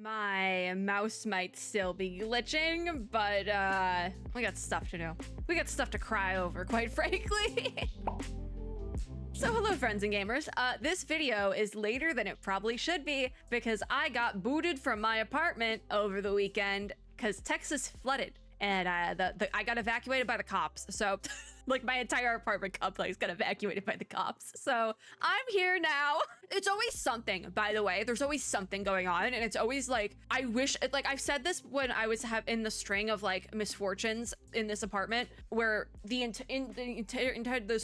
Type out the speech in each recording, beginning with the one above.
My mouse might still be glitching, but we got stuff to do. We got stuff to cry over, quite frankly. So hello friends and gamers, this video is later than it probably should be because I got booted from my apartment over the weekend because Texas flooded and I got evacuated by the cops. So like my entire apartment complex got evacuated by the cops. So I'm here now. It's always something, by the way. There's always something going on, and it's always like, I wish, like I've said this when I was in the string of like misfortunes in this apartment, where the integral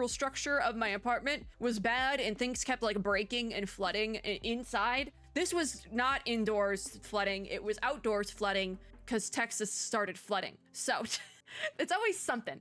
structure of my apartment was bad and things kept like breaking and flooding inside. This was not indoors flooding, it was outdoors flooding because Texas started flooding. So it's always something.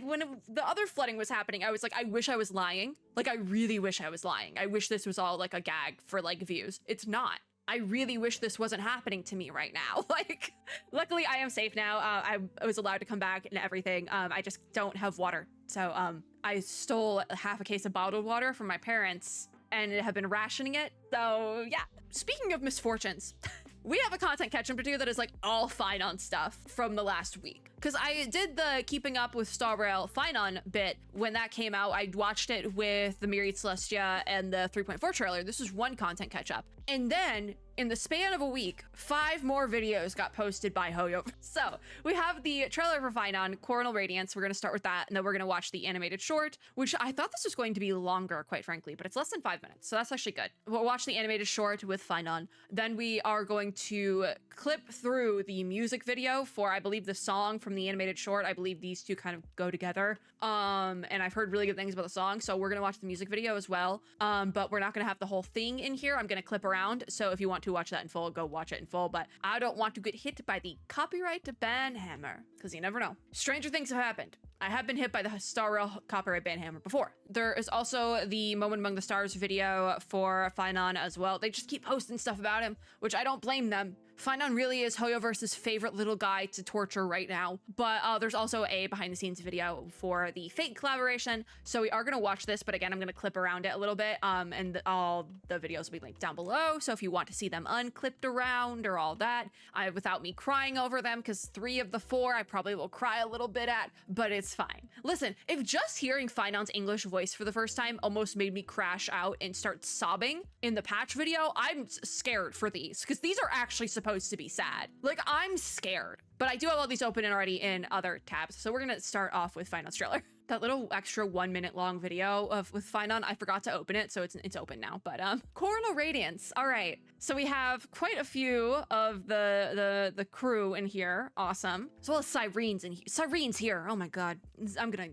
When the other flooding was happening, I was like, I wish I was lying. Like, I really wish I was lying. I wish this was all like a gag for like views. It's not. I really wish this wasn't happening to me right now. Like, luckily I am safe now. I was allowed to come back and everything. I just don't have water. So I stole half a case of bottled water from my parents and have been rationing it. So yeah, speaking of misfortunes, we have a content catch-up to do that is like all Phainon stuff from the last week. Because I did the Keeping Up with Star Rail Phainon bit when that came out. I watched it with the Myriad Celestia and the 3.4 trailer. This is one content catch-up. And then in the span of a week, 5 more videos got posted by HoYo. So we have the trailer for Phainon, Coronal Radiance. We're going to start with that, and then we're going to watch the animated short, which I thought this was going to be longer, quite frankly, but it's less than 5 minutes. So that's actually good. We'll watch the animated short with Phainon. Then we are going to clip through the music video for, I believe, the song from the animated short. I believe these two kind of go together. And I've heard really good things about the song, so we're going to watch the music video as well. But we're not going to have the whole thing in here. I'm going to clip around. So if you want to watch that in full, go watch it in full. But I don't want to get hit by the copyright ban hammer, because you never know. Stranger things have happened. I have been hit by the Star Rail copyright ban hammer before. There is also the Moment Among the Stars video for Phainon as well. They just keep posting stuff about him, which I don't blame them. Phainon really is HoYoverse's favorite little guy to torture right now. But there's also a behind the scenes video for the Fate collaboration. So we are going to watch this, but again, I'm going to clip around it a little bit. And all the videos will be linked down below. So if you want to see them unclipped around or all that, without me crying over them, because 3 of the 4 I probably will cry a little bit at, but it's fine. Listen, if just hearing Phainon's English voice for the first time almost made me crash out and start sobbing in the patch video, I'm scared for these, because these are actually supposed to be sad. Like, I'm scared. But I do have all these open and already in other tabs. So we're gonna start off with Phainon's trailer. That little extra 1 minute long video with Phainon, I forgot to open it, so it's open now. But Coronal Radiance. All right. So we have quite a few of the crew in here. Awesome. As well as Syrene's in here. Syrene's here. Oh my god.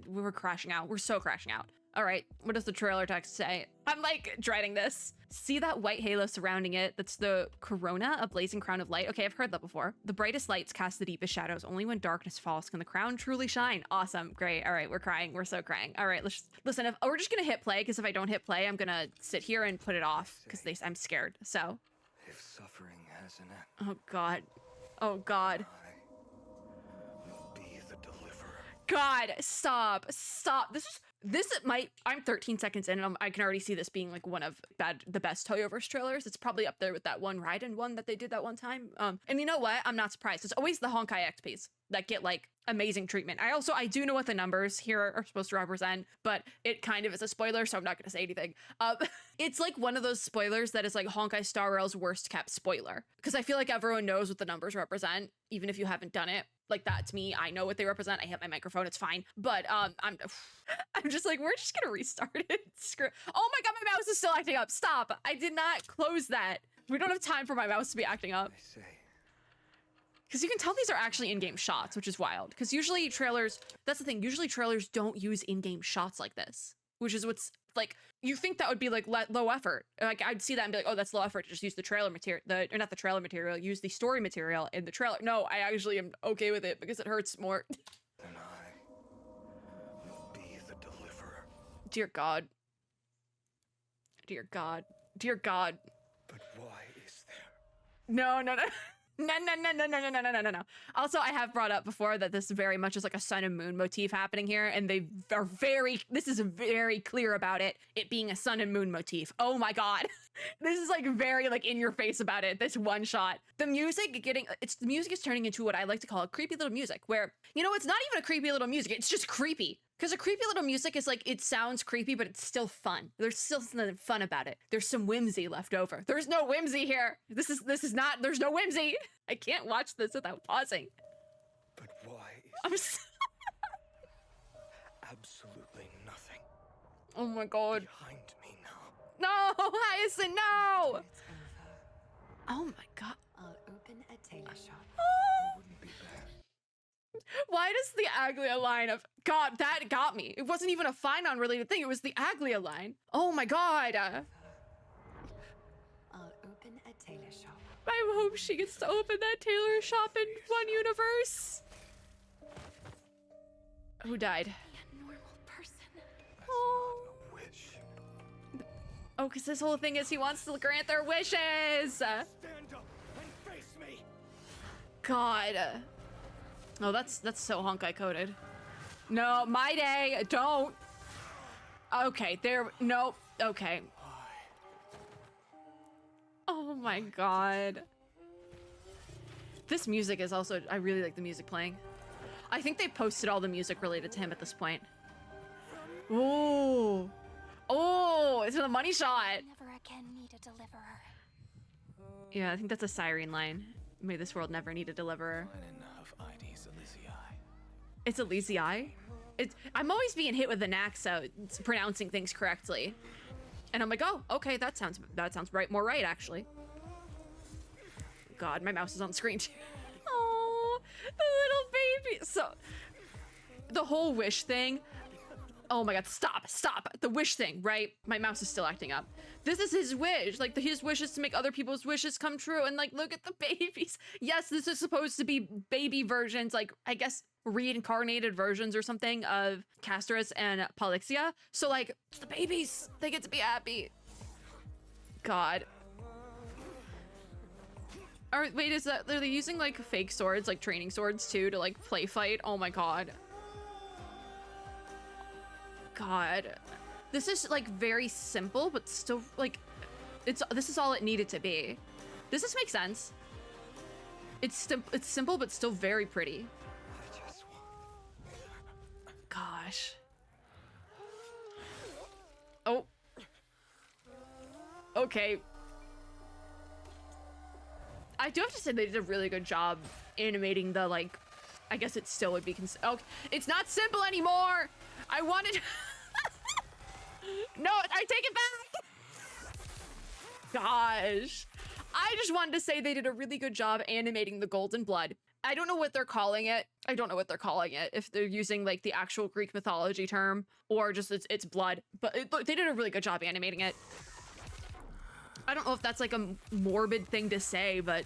We're crashing out. We're so crashing out. All right, what does the trailer text say? I'm like dreading this. See that white halo surrounding it? That's the corona, a blazing crown of light. Okay, I've heard that before. The brightest lights cast the deepest shadows. Only when darkness falls can the crown truly shine. Awesome, great. All right, we're crying. We're so crying. All right, listen, we're just gonna hit play, because if I don't hit play, I'm gonna sit here and put it off, because I'm scared, so. If suffering has an end. Oh God. Oh God. I will be the deliverer. God, stop. I'm 13 seconds in, and I can already see this being like one of the best HoYoverse trailers. It's probably up there with that one Raiden one that they did that one time. And you know what? I'm not surprised. It's always the Honkai XPs that get like amazing treatment. I do know what the numbers here are supposed to represent, but it kind of is a spoiler, so I'm not going to say anything. It's like one of those spoilers that is like Honkai Star Rail's worst kept spoiler, because I feel like everyone knows what the numbers represent, even if you haven't done it. Like, that's me. I know what they represent. I hit my microphone. It's fine. But I'm just like, we're just gonna restart it. Screw. Oh my god, my mouse is still acting up. Stop. I did not close that. We don't have time for my mouse to be acting up. I say. Because you can tell these are actually in-game shots, which is wild. Because usually trailers, that's the thing, usually trailers don't use in-game shots like this, which is what's, like, you think that would be, like, low effort. Like, I'd see that and be like, oh, that's low effort to just use the trailer material, or not the trailer material, use the story material in the trailer. No, I actually am okay with it because it hurts more. Then I will be the deliverer. Dear God. Dear God. Dear God. But why is there? No. No, no, no, no, no, no, no, no, no, no, no. Also, I have brought up before that this very much is like a sun and moon motif happening here, and they are this is very clear about it being a sun and moon motif. Oh my god. This is like very like in your face about it, this one shot. The music the music is turning into what I like to call a creepy little music, where, you know, it's not even a creepy little music, it's just creepy. Because a creepy little music is like, it sounds creepy, but it's still fun. There's still something fun about it. There's some whimsy left over. There's no whimsy here. This is not, there's no whimsy. I can't watch this without pausing. But why is I'm absolutely nothing Oh my god. behind me now? No, Hyacinth, no! It's over. Oh my god. I'll open a tailor shop. It wouldn't be bad. Why does the Aglia line of, god, that got me. It wasn't even a Phainon related thing, it was the Aglia line. Oh my god. I'll open a tailor shop. I hope she gets to open that tailor shop in one universe. Who died? Be a normal person. That's Oh. not a wish. Oh, because this whole thing is he wants to grant their wishes. Stand up and face me. God. Oh, that's so Honkai coded. No, my day, don't. Okay, there, nope, okay. Oh my god. This music is also, I really like the music playing. I think they posted all the music related to him at this point. Ooh. Oh, it's a money shot. Never again need a deliverer. Yeah, I think that's a siren line. May this world never need a deliverer. Of IDs Elysiae. It's Elysiae? I'm always being hit with the knack, so it's pronouncing things correctly. And I'm like, oh, okay, that sounds right, more right, actually. God, my mouse is on the screen too. Oh, the little baby. So, the whole wish thing. Oh my god, stop. The wish thing, right? My mouse is still acting up. This is his wish. Like, his wish is to make other people's wishes come true. And like, look at the babies. Yes, this is supposed to be baby versions, like, I guess, reincarnated versions or something of Castris and Polixia. So like, it's the babies. They get to be happy. God. Wait, are they using like fake swords, like training swords too, to like play fight? Oh my god. God. This is like very simple, but still like, this is all it needed to be. Does this make sense? It's simple, but still very pretty. I just want... Gosh. Oh. Okay. I do have to say they did a really good job animating the, like, I guess it still would be oh, it's not simple anymore. I wanted No, I take it back. Gosh. I just wanted to say they did a really good job animating the golden blood. I don't know what they're calling it. If they're using like the actual Greek mythology term or just it's blood, but they did a really good job animating it. I don't know if that's like a morbid thing to say, but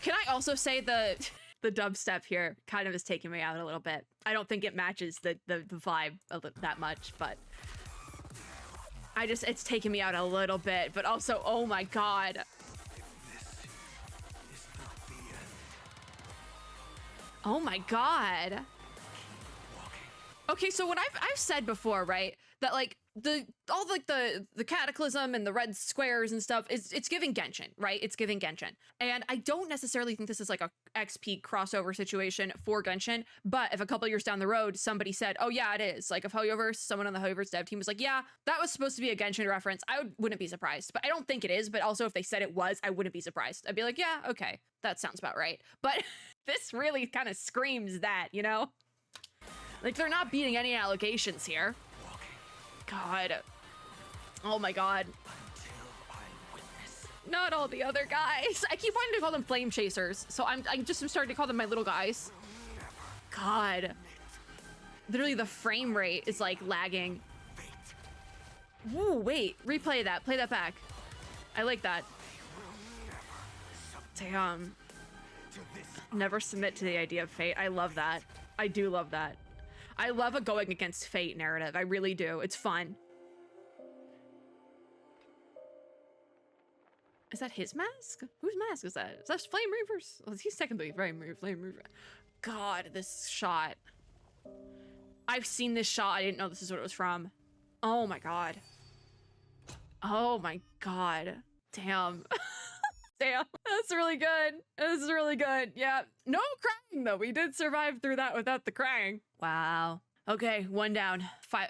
can I also say the dubstep here kind of is taking me out a little bit. I don't think it matches the vibe that much, but it's taking me out a little bit, but also, oh my god. Oh my god. Okay, so what I've said before, right? That like all like the cataclysm and the red squares and stuff it's giving Genshin, right? It's giving Genshin. And I don't necessarily think this is like a XP crossover situation for Genshin, but if a couple years down the road somebody said, "Oh yeah, it is." Like if HoYoverse, someone on the HoYoverse dev team was like, "Yeah, that was supposed to be a Genshin reference." Wouldn't be surprised. But I don't think it is, but also if they said it was, I wouldn't be surprised. I'd be like, "Yeah, okay. That sounds about right." But this really kind of screams that, you know? Like they're not beating any allegations here. God. Oh my god. Not all the other guys. I keep wanting to call them flame chasers, so I'm starting to call them my little guys. God. Literally the frame rate is like lagging. Woo, wait. Replay that. Play that back. I like that. Damn. Never submit to the idea of fate. I love that. I do love that. I love a going against fate narrative. I really do. It's fun. Is that his mask? Whose mask is that? Is that Flame Reaver's? Well, he's technically Flame Reaver. God, this shot. I've seen this shot. I didn't know this is what it was from. Oh my god. Oh my god. Damn. Damn. That's really good. That's really good. Yeah. No crying though. We did survive through that without the crying. Wow. Okay, one down.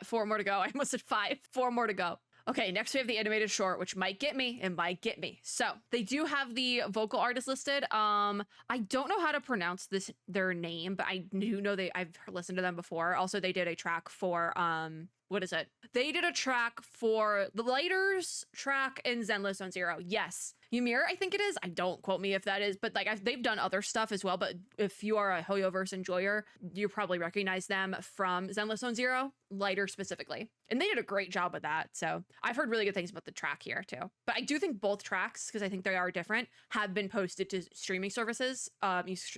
Four more to go. I almost said 5. 4 more to go. Okay, next we have the animated short, which might get me. It might get me. So they do have the vocal artist listed. I don't know how to pronounce their name, but I do know I've listened to them before. Also, they did a track for what is it? They did a track for the Lighters track in Zenless Zone Zero. Yes. Ymir, I think it is. I don't quote me if that is, but like they've done other stuff as well. But if you are a HoYoverse enjoyer, you probably recognize them from Zenless Zone Zero, Lighter specifically. And they did a great job with that. So I've heard really good things about the track here too. But I do think both tracks, because I think they are different, have been posted to streaming services,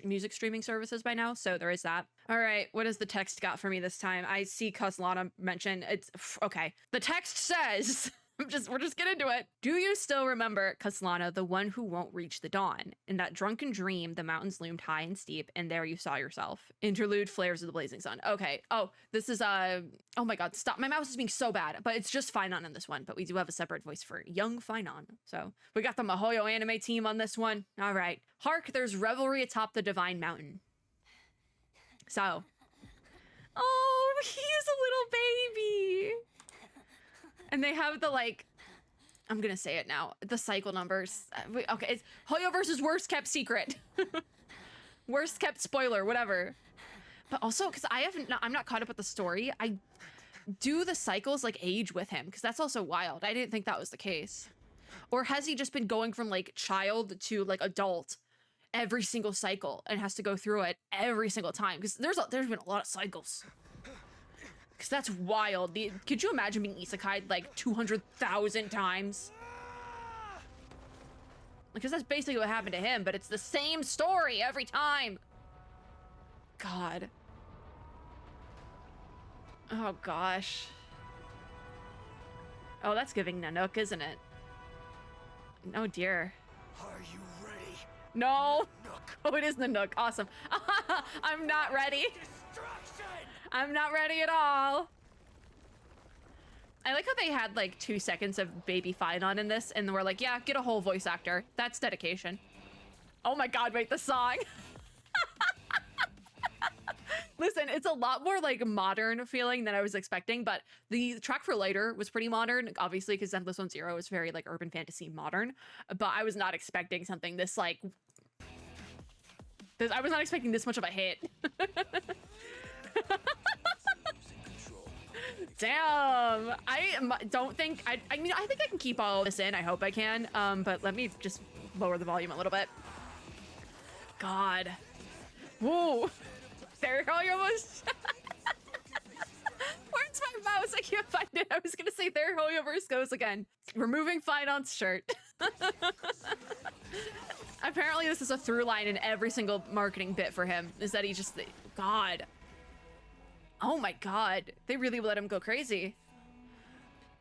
music streaming services by now. So there is that. All right, what has the text got for me this time? I see Castellana mention it's okay. The text says, we're just getting into it. Do you still remember Castellana, the one who won't reach the dawn? In that drunken dream, the mountains loomed high and steep, and there you saw yourself. Interlude, flares of the blazing sun. Okay. Oh, this is oh my god, stop. My mouse is being so bad, but it's just Phainon in this one. But we do have a separate voice for young Phainon. So we got the MiHoYo anime team on this one. All right. Hark, there's revelry atop the divine mountain. So, oh, he's a little baby. And they have the, like, I'm gonna say it now, the cycle numbers. Okay, it's HoYoverse's worst kept secret. Worst kept spoiler, whatever. But also, because I'm not caught up with the story, I do the cycles, like, age with him, because that's also wild. I didn't think that was the case. Or has he just been going from, like, child to, like, adult every single cycle and has to go through it every single time? Because there's been a lot of cycles. Because that's wild. Could you imagine being isekai'd like 200,000 times? Because that's basically what happened to him, but it's the same story every time. God. Oh gosh. Oh, that's giving Nanook, isn't it? Oh dear. Are you ready? No. Nook. Oh, it is Nanook. Awesome. I'm not ready. Destruction! I'm not ready at all. I like how they had like 2 seconds of baby Phainon in this, and we're like, yeah, get a whole voice actor. That's dedication. Oh my god, wait, the song. Listen, it's a lot more like modern feeling than I was expecting, but the track for Lighter was pretty modern, obviously, because Zenless Zone Zero is very like urban fantasy modern, but I was not expecting something this like... I was not expecting this much of a hit. Damn, I don't think, I mean, I think I can keep all this in. I hope I can, but let me just lower the volume a little bit. God. Whoa. There you almost. Where's my mouse? I can't find it. I was gonna say there HoYoverse goes again. Removing Phaimon's shirt. Apparently this is a through line in every single marketing bit for him, is that he just, God. Oh my god, they really let him go crazy.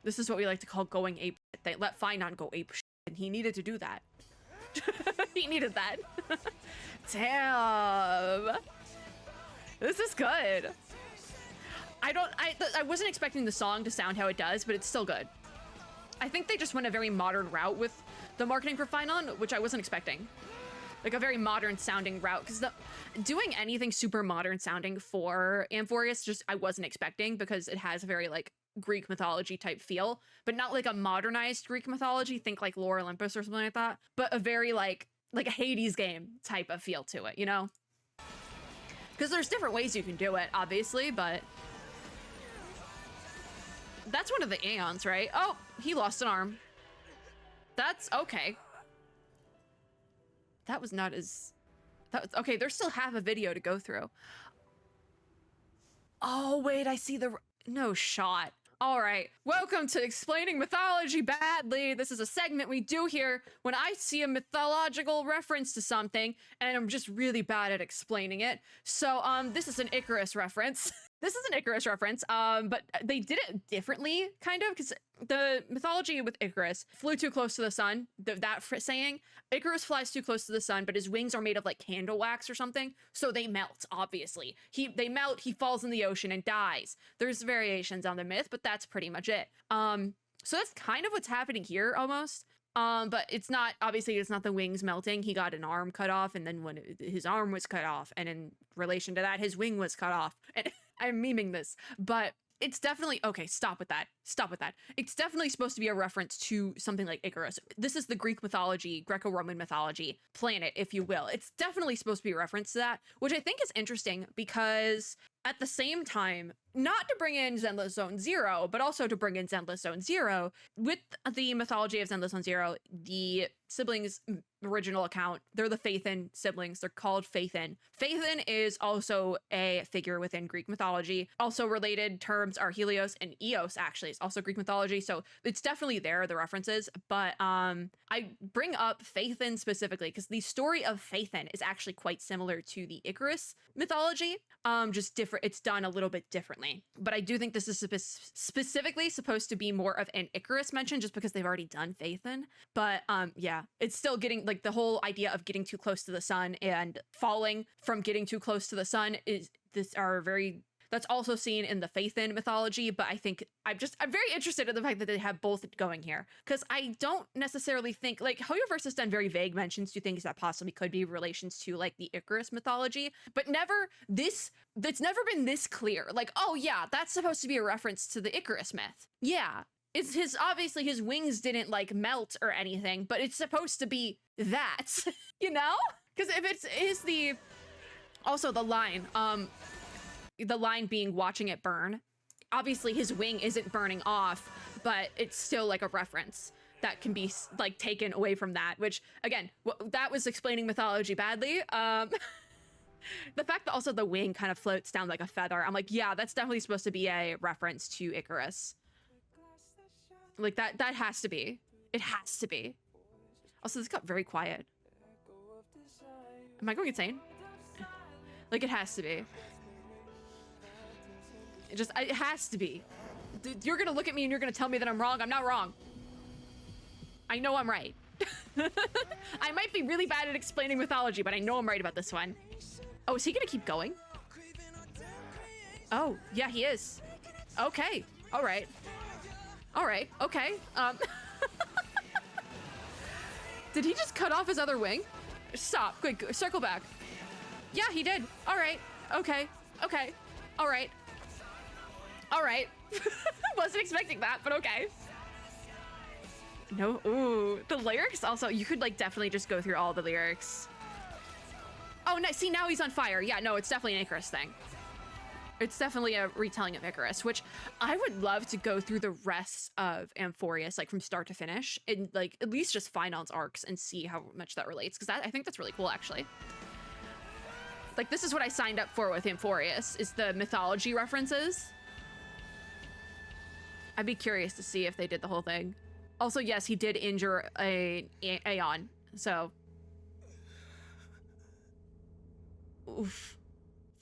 This is what we like to call going ape shit. They let Phainon go ape shit, and he needed to do that. He needed that. Damn. This is good. I wasn't expecting the song to sound how it does, but it's still good. I think they just went a very modern route with the marketing for Phainon, which I wasn't expecting. Like a very modern sounding route, because doing anything super modern sounding for Amphorius, just I wasn't expecting, because it has a very like Greek mythology type feel, but not like a modernized Greek mythology, think like Lore Olympus or something like that, but a very like a Hades game type of feel to it, you know? Because there's different ways you can do it, obviously, but that's one of the Aeons, right? Oh, he lost an arm. That's okay. That was not as... That was, okay, there's still half a video to go through. Oh, wait, I see the... No shot. All right, welcome to Explaining Mythology Badly. This is a segment we do here when I see a mythological reference to something and I'm just really bad at explaining it. So, this is an Icarus reference. This is an Icarus reference, but they did it differently, kind of, because the mythology with Icarus flew too close to the sun. Saying Icarus flies too close to the sun, but his wings are made of like candle wax or something, so they melt. Obviously, they melt. He falls in the ocean and dies. There's variations on the myth, but that's pretty much it. So that's kind of what's happening here, almost. But it's not, obviously it's not the wings melting. He got an arm cut off, and then when his arm was cut off, and in relation to that, his wing was cut off. And I'm memeing this, but it's definitely, okay, stop with that. Stop with that. It's definitely supposed to be a reference to something like Icarus. This is the Greek mythology, Greco-Roman mythology planet, if you will. It's definitely supposed to be a reference to that, which I think is interesting because at the same time, not to bring in Zenless Zone Zero, but also to bring in Zenless Zone Zero, with the mythology of Zenless Zone Zero, the siblings' original account, they're the Phainon siblings. They're called Phainon. Phainon is also a figure within Greek mythology. Also related terms are Helios and Eos, actually. It's also Greek mythology, so it's definitely there, the references. But I bring up Phainon specifically because the story of Phainon is actually quite similar to the Icarus mythology, just different. It's done a little bit differently. But I do think this is specifically supposed to be more of an Icarus mention just because they've already done Phainon. But yeah, it's still getting, like, the whole idea of getting too close to the sun and falling from getting too close to the sun that's also seen in the Phainon mythology. But I think I'm very interested in the fact that they have both going here, because I don't necessarily think, like, HoYoverse has done very vague mentions to things that possibly could be relations to, like, the Icarus mythology, but that's never been this clear. Like, oh yeah, that's supposed to be a reference to the Icarus myth. Yeah, it's obviously his wings didn't like melt or anything, but it's supposed to be that, you know? Because if it is also the line being watching it burn, obviously his wing isn't burning off, but it's still like a reference that can be like taken away from that, which again, that was explaining mythology badly. The fact that also the wing kind of floats down like a feather, I'm like, yeah, that's definitely supposed to be a reference to Icarus. Like that has to be. It has to be. Also, this got very quiet. Am I going insane? Like, it has to be. It has to be. You're gonna look at me and you're gonna tell me that I'm wrong. I'm not wrong. I know I'm right. I might be really bad at explaining mythology, but I know I'm right about this one. Oh, is he gonna keep going? Oh, yeah, he is. Okay. All right. All right. Okay. Did he just cut off his other wing? Stop. Quick, circle back. Yeah, he did. All right. Okay. Okay. All right. All right. Wasn't expecting that, but okay. No. Ooh, the lyrics also, you could like definitely just go through all the lyrics. Oh, no, see, now he's on fire. Yeah, no, it's definitely an Icarus thing. It's definitely a retelling of Icarus, which I would love to go through the rest of Amphorius, like from start to finish, in like at least just Phainon's arcs and see how much that relates, because I think that's really cool, actually. Like, this is what I signed up for with Amphorius, is the mythology references. I'd be curious to see if they did the whole thing. Also, yes, he did injure a Aeon, so. Oof.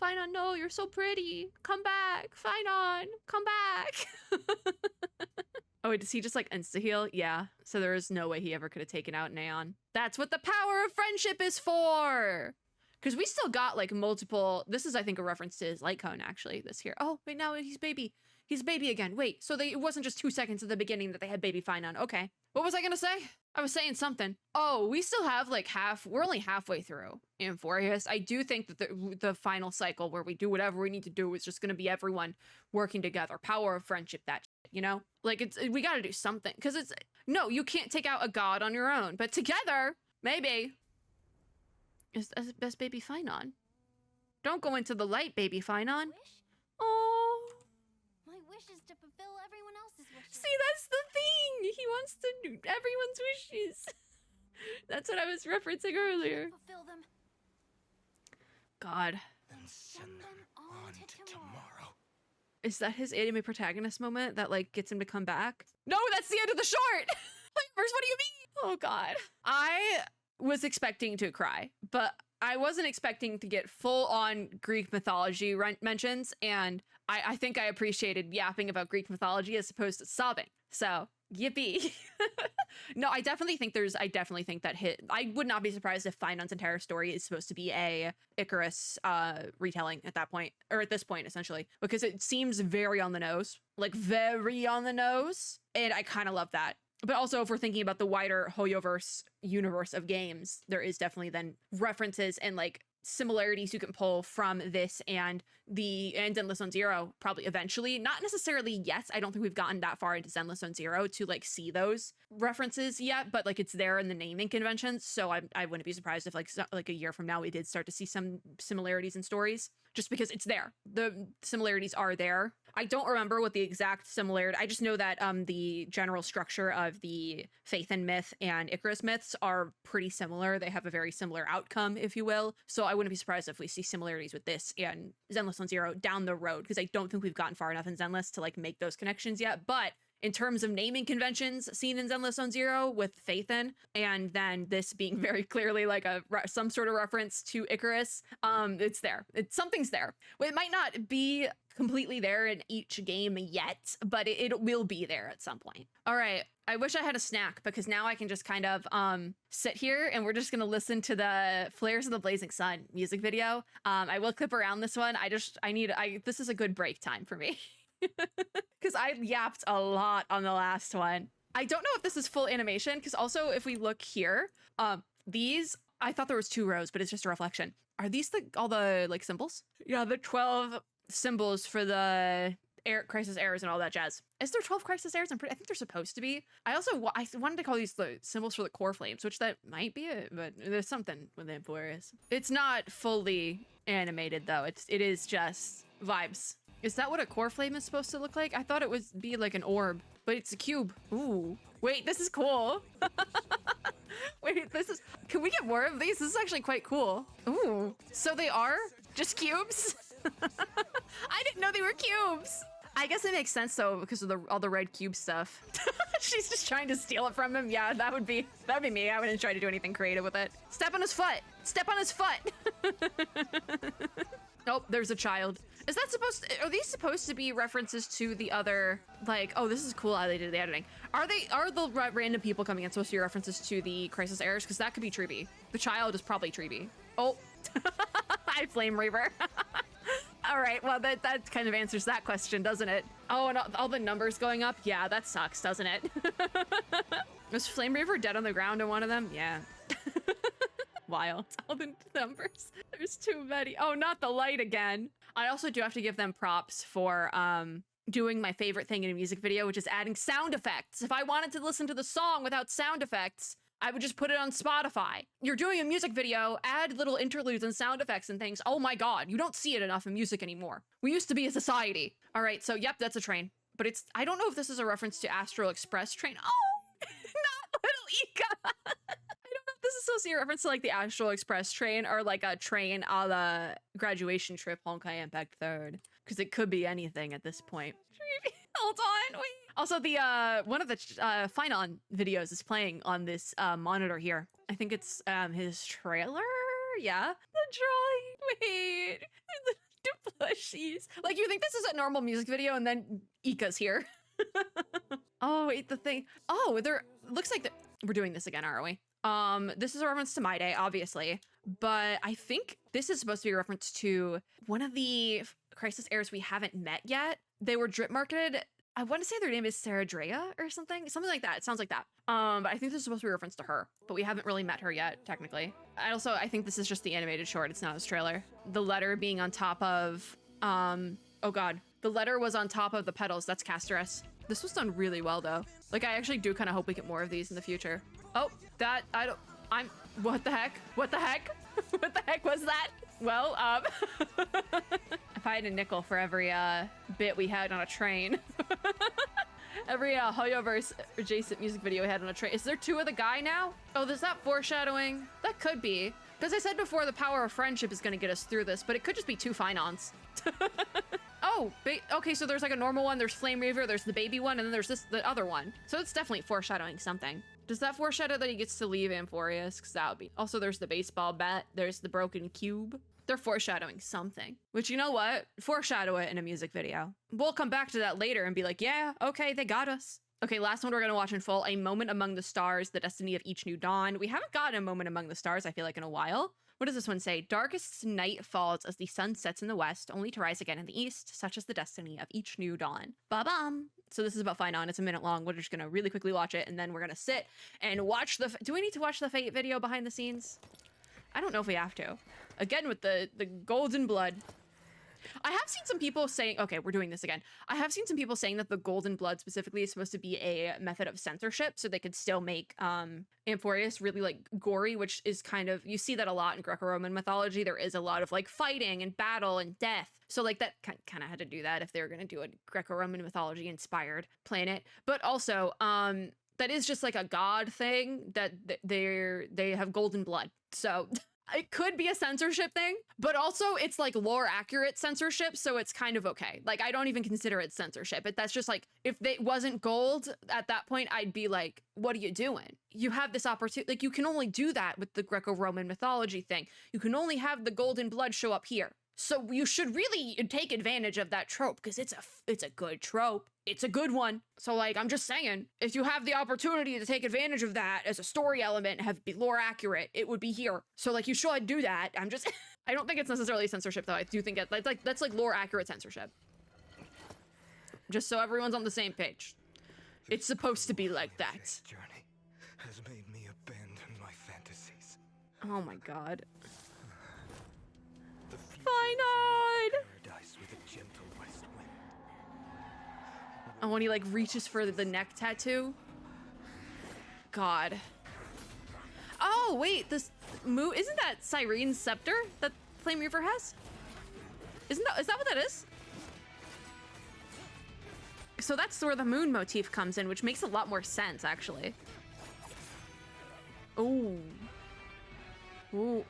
Phainon, no, you're so pretty. Come back. Phainon, come back. Oh, wait, does he just like insta-heal? Yeah. So there is no way he ever could have taken out an Aeon. That's what the power of friendship is for. Because we still got like multiple, this is I think a reference to his light cone actually this here. Oh, wait, now he's baby. He's baby again. Wait, so it wasn't just 2 seconds at the beginning that they had baby Phainon. Okay. What was I gonna say? I was saying something. Oh, we still have like we're only halfway through Amphorius. I do think that the final cycle where we do whatever we need to do is just gonna be everyone working together. Power of friendship, that shit, you know? Like, we gotta do something. Because no, you can't take out a god on your own. But together, maybe. Is best baby Phainon. Don't go into the light, baby Phainon. Oh. My wish is to fulfill everyone else's wishes. See, that's the thing. He wants to do everyone's wishes. That's what I was referencing earlier. Fulfill them. God. Then send them on to tomorrow. Is that his anime protagonist moment that like gets him to come back? No, that's the end of the short. Like, first, what do you mean? Oh God. I was expecting to cry, but I wasn't expecting to get full on Greek mythology mentions, and I think I appreciated yapping about Greek mythology as opposed to sobbing. So yippee. No, I definitely think that I would not be surprised if Phainon's entire story is supposed to be a Icarus retelling at that point, or at this point essentially, because it seems very on the nose, like very on the nose, and I kind of love that. But also, if we're thinking about the wider HoYoverse universe of games, there is definitely then references and like similarities you can pull from this and Zenless Zone Zero probably eventually. Not necessarily yet. I don't think we've gotten that far into Zenless Zone Zero to like see those references yet, but like it's there in the naming conventions. So I wouldn't be surprised if like a year from now we did start to see some similarities in stories, just because it's there. The similarities are there. I don't remember what the exact similarity. I just know that the general structure of the Phainon myth and Icarus myths are pretty similar. They have a very similar outcome, if you will. So I wouldn't be surprised if we see similarities with this and Zenless Zone Zero down the road, because I don't think we've gotten far enough in Zenless to like make those connections yet. But in terms of naming conventions seen in Zenless Zone Zero with Phainon, and then this being very clearly like some sort of reference to Icarus, it's there. Something's there. Well, it might not be completely there in each game yet, but it will be there at some point. All right. I wish I had a snack, because now I can just kind of sit here and we're just going to listen to the Flares of the Blazing Sun music video. I will clip around this one. This is a good break time for me. Because I yapped a lot on the last one. I don't know if this is full animation, because also if we look here, these, I thought there was 2 rows, but it's just a reflection. Are these all the like symbols? Yeah, the 12 symbols for the crisis errors and all that jazz. Is there 12 crisis errors? I think they're supposed to be. I wanted to call these the symbols for the core flames, which that might be it, but there's something with it for us. It's not fully animated though. It is just vibes. Is that what a core flame is supposed to look like? I thought it would be like an orb, but it's a cube. Ooh, wait, this is cool. Wait, can we get more of these? This is actually quite cool. Ooh, so they are just cubes? I didn't know they were cubes. I guess it makes sense though, because of all the red cube stuff. She's just trying to steal it from him. Yeah, that'd be me. I wouldn't try to do anything creative with it. Step on his foot. Step on his foot. Oh, there's a child. Are these supposed to be references to the other, like, oh, this is cool how they did the editing. Are the random people coming in supposed to be references to the crisis errors? Because that could be Treeby. The child is probably Treeby. Oh, hi, Flame Reaver. All right, well, that kind of answers that question, doesn't it? Oh, and all the numbers going up? Yeah, that sucks, doesn't it? Was Flame Reaver dead on the ground in one of them? Yeah. Wild. All the numbers. There's too many. Oh, not the light again. I also do have to give them props for doing my favorite thing in a music video, which is adding sound effects. If I wanted to listen to the song without sound effects, I would just put it on Spotify. You're doing a music video, add little interludes and sound effects and things. Oh my God, you don't see it enough in music anymore. We used to be a society. All right, so yep, that's a train. But I don't know if this is a reference to Astral Express train. Oh, not Little Ika. I don't know if this is supposed to be a reference to like the Astral Express train or like a train a la graduation trip Honkai Impact 3rd. Because it could be anything at this point. Hold on, wait. Also, the one of the Phainon videos is playing on this monitor here. I think it's his trailer. Yeah, the drawing. Wait, the plushies. Like you think this is a normal music video, and then Ika's here. Oh wait, the thing. Oh, looks like we're doing this again, aren't we? This is a reference to My Day, obviously, but I think this is supposed to be a reference to one of the crisis heirs we haven't met yet. They were drip marketed. I want to say their name is Sarah Drea or something like that. It sounds like that. But I think this is supposed to be a reference to her, but we haven't really met her yet, technically. I think this is just the animated short. It's not his trailer. The letter being on top of, oh God, the letter was on top of the petals. That's Casteress. This was done really well though. Like I actually do kind of hope we get more of these in the future. Oh, what the heck? What the heck? What the heck was that? Well, if I had a nickel for every bit we had on a train. Every HoYoverse adjacent music video we had on a train. Is there 2 of the guy now? Oh, is that foreshadowing? That could be. Because I said before the power of friendship is going to get us through this, but it could just be 2 Phainons. Oh, okay, so there's like a normal one, there's Flame Reaver, there's the baby one, and then there's the other one. So it's definitely foreshadowing something. Does that foreshadow that he gets to leave Amphorius? Because that would be... Also, there's the baseball bat. There's the broken cube. They're foreshadowing something. Which, you know what? Foreshadow it in a music video. We'll come back to that later and be like, yeah, okay, they got us. Okay, last one we're gonna watch in full. A Moment Among the Stars, the destiny of each new dawn. We haven't gotten a Moment Among the Stars, I feel like, in a while. What does this one say? Darkest night falls as the sun sets in the west, only to rise again in the east. Such is the destiny of each new dawn. Ba-bam! So this is about Phainon. It's a minute long. We're just gonna really quickly watch it, and then we're gonna sit and watch the... Do we need to watch the Fate video behind the scenes? I don't know if we have to. Again, with the golden blood. I have seen some people saying... Okay, we're doing this again. I have seen some people saying that the golden blood specifically is supposed to be a method of censorship, so they could still make Amphorius really, like, gory, which is kind of... You see that a lot in Greco-Roman mythology. There is a lot of, like, fighting and battle and death. So, like, that kind of had to do that if they were going to do a Greco-Roman mythology-inspired planet. But also, that is just, like, a god thing that they have golden blood. So... It could be a censorship thing, but also it's like lore accurate censorship, so it's kind of okay. Like, I don't even consider it censorship. That's just like, if it wasn't gold at that point, I'd be like, what are you doing? You have this opportunity, like, you can only do that with the Greco-Roman mythology thing. You can only have the golden blood show up here. So you should really take advantage of that trope, because it's a good trope. It's a good one. So, like, I'm just saying, if you have the opportunity to take advantage of that as a story element and be lore accurate, it would be here. So, like, you should do that. I'm just... I don't think it's necessarily censorship, though. I do think that's like lore accurate censorship. Just so everyone's on the same page. It's supposed to be like that. This journey has made me abandon my fantasies. Oh my god. The future Phainon! is a paradise with a gentle west wind. Oh, when he, like, reaches for the neck tattoo. God. Oh, wait, this isn't that Cyrene's scepter that Flame Reaver has? Is that what that is? So that's where the moon motif comes in, which makes a lot more sense, actually. Ooh. Ooh.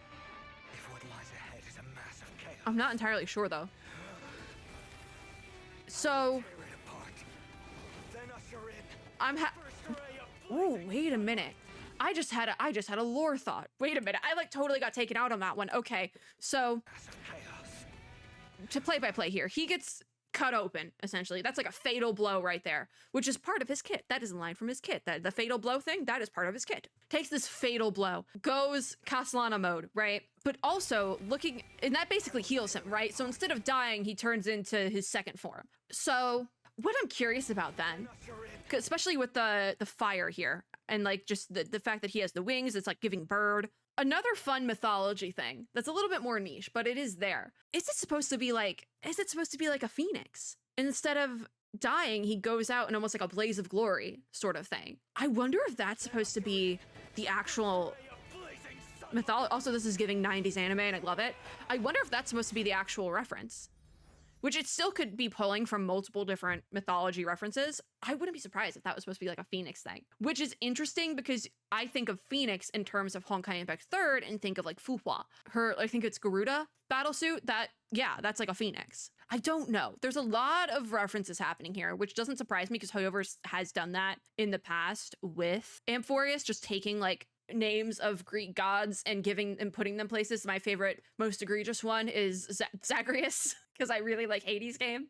If what lies ahead is a massive chaos, I'm not entirely sure, though. So... tear it apart. Then usher in I'm first ray of Ooh, wait a minute. I just had a lore thought. Wait a minute. I, like, totally got taken out on that one. Okay, so... massive chaos. To play-by-play here, he gets cut open, essentially. That's like a fatal blow right there, which is part of his kit. That is a line from his kit. The fatal blow thing, that is part of his kit. Takes this fatal blow, goes Castellana mode, right? But also looking, and that basically heals him, right? So instead of dying, he turns into his second form. So what I'm curious about then, 'cause especially with the fire here, and like just the fact that he has the wings, it's like giving bird. Another fun mythology thing that's a little bit more niche, but it is there. Is it supposed to be like a phoenix? And instead of dying, he goes out in almost like a blaze of glory sort of thing. I wonder if that's supposed to be the actual mythology. Also, this is giving 90s anime and I love it. I wonder if that's supposed to be the actual reference. Which it still could be pulling from multiple different mythology references. I wouldn't be surprised if that was supposed to be like a Phoenix thing. Which is interesting because I think of Phoenix in terms of Honkai Impact 3rd and think of like Fuhua. Her, I think it's Garuda battlesuit, that's like a Phoenix. I don't know. There's a lot of references happening here, which doesn't surprise me because HoYoverse has done that in the past with Amphorius, just taking like names of Greek gods and putting them places. My favorite, most egregious one is Zagreus, because I really like Hades game.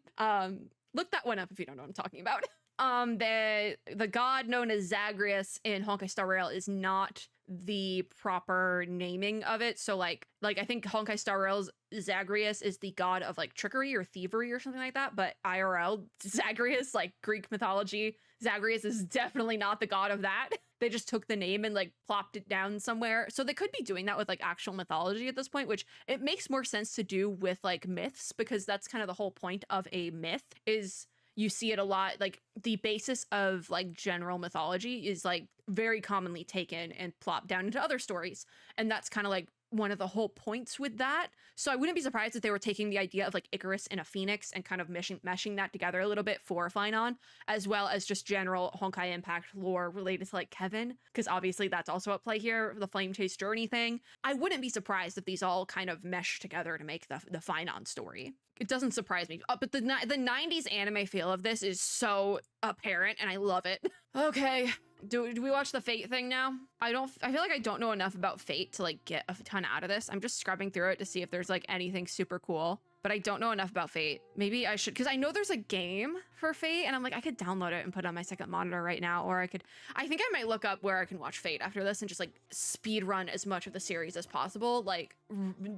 Look that one up if you don't know what I'm talking about. The god known as Zagreus in Honkai Star Rail is not the proper naming of it. So like I think Honkai Star Rail's Zagreus is the god of like trickery or thievery or something like that, but IRL Zagreus, like Greek mythology, Zagreus is definitely not the god of that. They just took the name and like plopped it down somewhere. So they could be doing that with like actual mythology at this point, which it makes more sense to do with like myths, because that's kind of the whole point of a myth. Is you see it a lot, like the basis of like general mythology is like very commonly taken and plopped down into other stories. And that's kind of like one of the whole points with that. So I wouldn't be surprised if they were taking the idea of like Icarus and a phoenix and kind of meshing that together a little bit for Phainon, as well as just general Honkai Impact lore related to like Kevin, because obviously that's also at play here, the Flame Chase Journey thing. I wouldn't be surprised if these all kind of mesh together to make the Phainon story. It doesn't surprise me. But the 90s anime feel of this is so apparent and I love it. Okay, Do we watch the Fate thing now? I feel like I don't know enough about Fate to like get a ton out of this. I'm just scrubbing through it to see if there's like anything super cool, but I don't know enough about Fate. Maybe I should, because I know there's a game for Fate and I'm like, I could download it and put it on my second monitor right now, or I think I might look up where I can watch Fate after this and just like speed run as much of the series as possible, like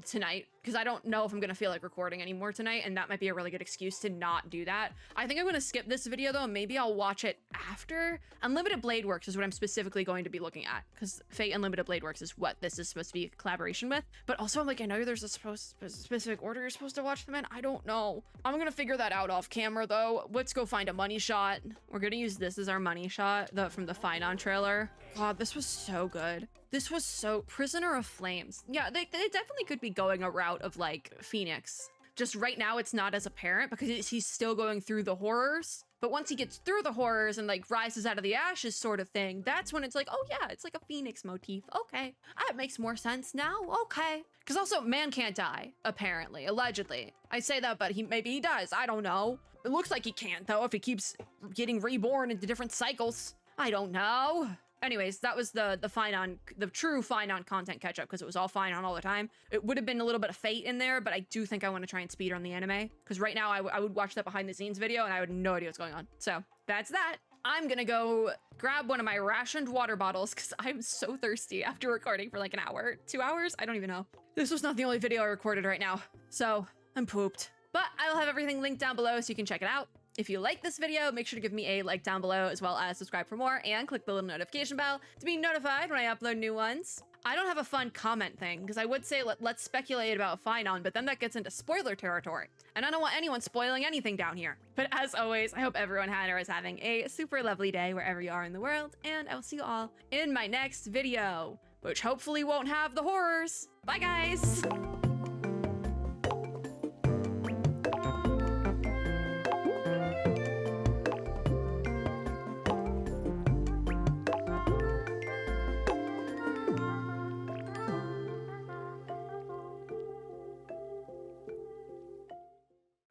tonight, because I don't know if I'm gonna feel like recording anymore tonight, and that might be a really good excuse to not do that. I think I'm gonna skip this video though, and maybe I'll watch it after. Unlimited Blade Works is what I'm specifically going to be looking at, because Fate Unlimited Blade Works is what this is supposed to be a collaboration with. But also I'm like, I know there's a specific order you're supposed to watch them in. I don't know. I'm gonna figure that out off camera though. Let's go find a money shot. We're gonna use this as our money shot from the Phainon trailer. God, this was so good. This was so Prisoner of Flames. Yeah, they definitely could be going a route of like Phoenix. Just right now it's not as apparent because he's still going through the horrors. But once he gets through the horrors and like rises out of the ashes sort of thing, that's when it's like, oh yeah, it's like a Phoenix motif. Okay, that makes more sense now. Okay. Because also man can't die, apparently, allegedly. I say that, but maybe he does. I don't know. It looks like he can't though if he keeps getting reborn into different cycles. I don't know. Anyways, that was the Phainon, the true Phainon content catch up, because it was all Phainon all the time. It would have been a little bit of Fate in there, but I do think I want to try and speedrun the anime, because right now I would watch that behind the scenes video and I would have no idea what's going on. So that's that. I'm gonna go grab one of my rationed water bottles because I'm so thirsty after recording for like an hour, 2 hours. I don't even know. This was not the only video I recorded right now, so I'm pooped. But I will have everything linked down below so you can check it out. If you like this video, make sure to give me a like down below, as well as subscribe for more and click the little notification bell to be notified when I upload new ones. I don't have a fun comment thing, because I would say let's speculate about Phainon, but then that gets into spoiler territory, and I don't want anyone spoiling anything down here. But as always, I hope everyone had or is having a super lovely day wherever you are in the world, and I will see you all in my next video, which hopefully won't have the horrors. Bye guys!